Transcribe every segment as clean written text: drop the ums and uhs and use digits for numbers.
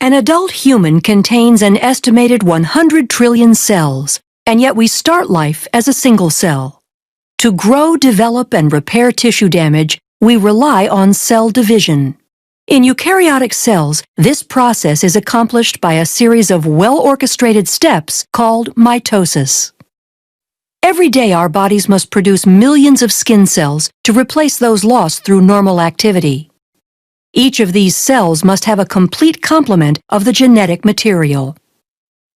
An adult human contains an estimated 100 trillion cells, and yet we start life as a single cell. To grow, develop, and repair tissue damage, we rely on cell division. In eukaryotic cells, this process is accomplished by a series of well-orchestrated steps called mitosis. Every day our bodies must produce millions of skin cells to replace those lost through normal activity. Each of these cells must have a complete complement of the genetic material.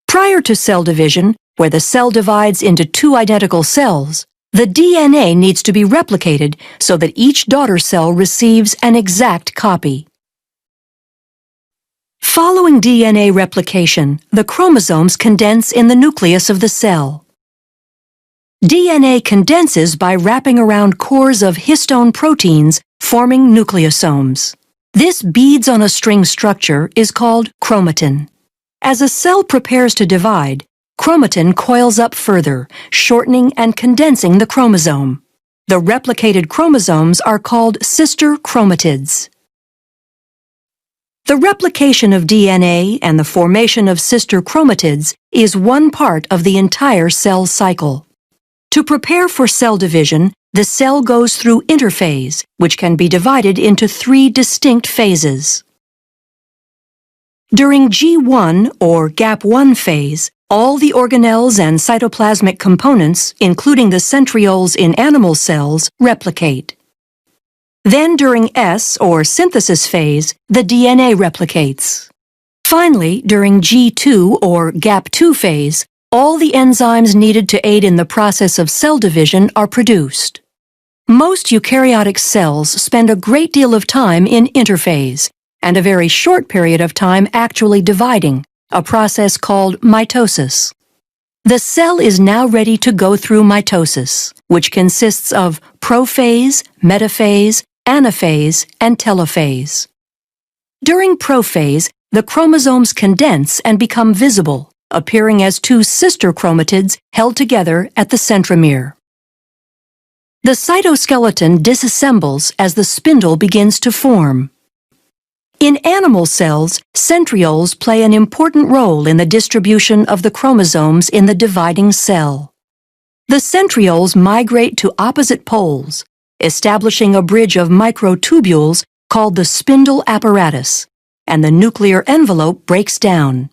Prior to cell division, where the cell divides into two identical cells, the DNA needs to be replicated so that each daughter cell receives an exact copy. Following DNA replication, the chromosomes condense in the nucleus of the cell. DNA condenses by wrapping around cores of histone proteins, forming nucleosomes. This beads-on-a-string structure is called chromatin. As a cell prepares to divide, chromatin coils up further, shortening and condensing the chromosome. The replicated chromosomes are called sister chromatids. The replication of DNA and the formation of sister chromatids is one part of the entire cell cycle. To prepare for cell division, the cell goes through interphase, which can be divided into 3 distinct phases. During G1 or gap 1 phase, all the organelles and cytoplasmic components, including the centrioles in animal cells, replicate. Then during S or synthesis phase, the DNA replicates. Finally, during G2 or gap 2 phase, all the enzymes needed to aid in the process of cell division are produced. Most eukaryotic cells spend a great deal of time in interphase, and a very short period of time actually dividing, a process called mitosis. The cell is now ready to go through mitosis, which consists of prophase, metaphase, Anaphase, and telophase. During prophase, the chromosomes condense and become visible, appearing as 2 sister chromatids held together at the centromere. The cytoskeleton disassembles as the spindle begins to form. In animal cells, centrioles play an important role in the distribution of the chromosomes in the dividing cell. The centrioles migrate to opposite poles, establishing a bridge of microtubules called the spindle apparatus, and the nuclear envelope breaks down.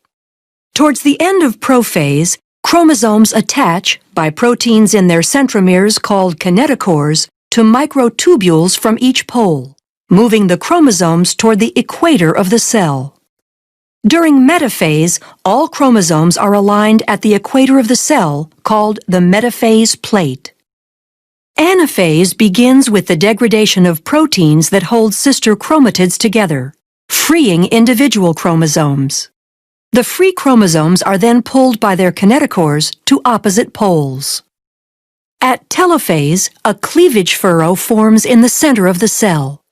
Towards the end of prophase, chromosomes attach, by proteins in their centromeres called kinetochores, to microtubules from each pole, moving the chromosomes toward the equator of the cell. During metaphase, all chromosomes are aligned at the equator of the cell, called the metaphase plate. Anaphase begins with the degradation of proteins that hold sister chromatids together, freeing individual chromosomes. The free chromosomes are then pulled by their kinetochores to opposite poles. At telophase, a cleavage furrow forms in the center of the cell.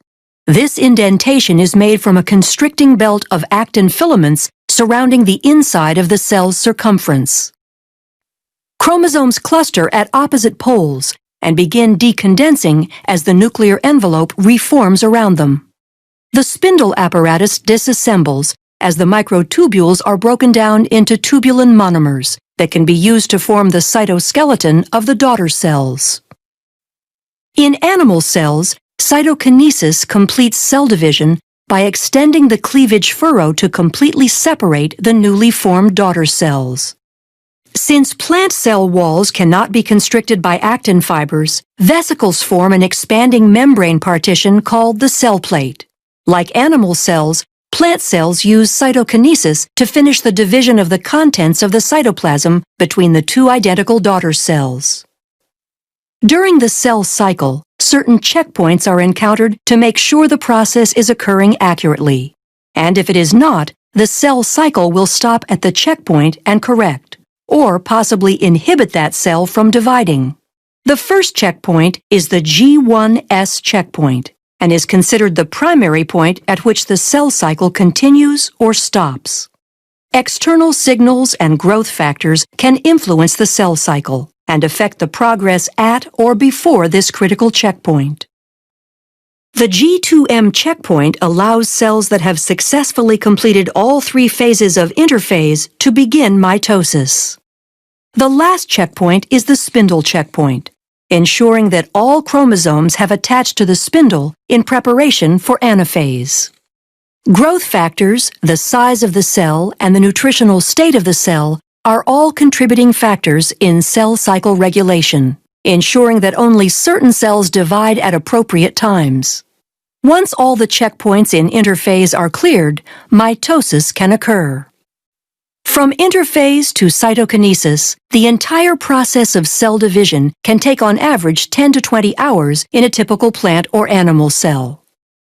This indentation is made from a constricting belt of actin filaments surrounding the inside of the cell's circumference. Chromosomes cluster at opposite poles and begin decondensing as the nuclear envelope reforms around them. The spindle apparatus disassembles as the microtubules are broken down into tubulin monomers that can be used to form the cytoskeleton of the daughter cells. In animal cells, cytokinesis completes cell division by extending the cleavage furrow to completely separate the newly formed daughter cells. Since plant cell walls cannot be constricted by actin fibers, vesicles form an expanding membrane partition called the cell plate. Like animal cells, plant cells use cytokinesis to finish the division of the contents of the cytoplasm between the 2 identical daughter cells. During the cell cycle, certain checkpoints are encountered to make sure the process is occurring accurately. And if it is not, the cell cycle will stop at the checkpoint and correct, or possibly inhibit that cell from dividing. The first checkpoint is the G1S checkpoint, and is considered the primary point at which the cell cycle continues or stops. External signals and growth factors can influence the cell cycle and affect the progress at or before this critical checkpoint. The G2M checkpoint allows cells that have successfully completed all 3 phases of interphase to begin mitosis. The last checkpoint is the spindle checkpoint, ensuring that all chromosomes have attached to the spindle in preparation for anaphase. Growth factors, the size of the cell, and the nutritional state of the cell are all contributing factors in cell cycle regulation, ensuring that only certain cells divide at appropriate times. Once all the checkpoints in interphase are cleared, mitosis can occur. From interphase to cytokinesis, the entire process of cell division can take on average 10 to 20 hours in a typical plant or animal cell.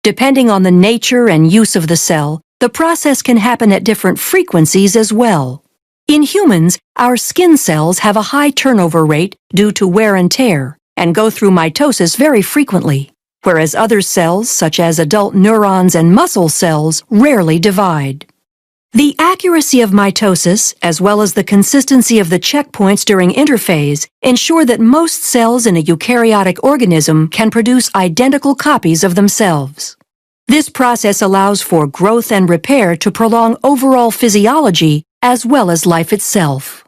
Depending on the nature and use of the cell, the process can happen at different frequencies as well. In humans, our skin cells have a high turnover rate due to wear and tear and go through mitosis very frequently, whereas other cells, such as adult neurons and muscle cells, rarely divide. The accuracy of mitosis, as well as the consistency of the checkpoints during interphase, ensure that most cells in a eukaryotic organism can produce identical copies of themselves. This process allows for growth and repair to prolong overall physiology as well as life itself.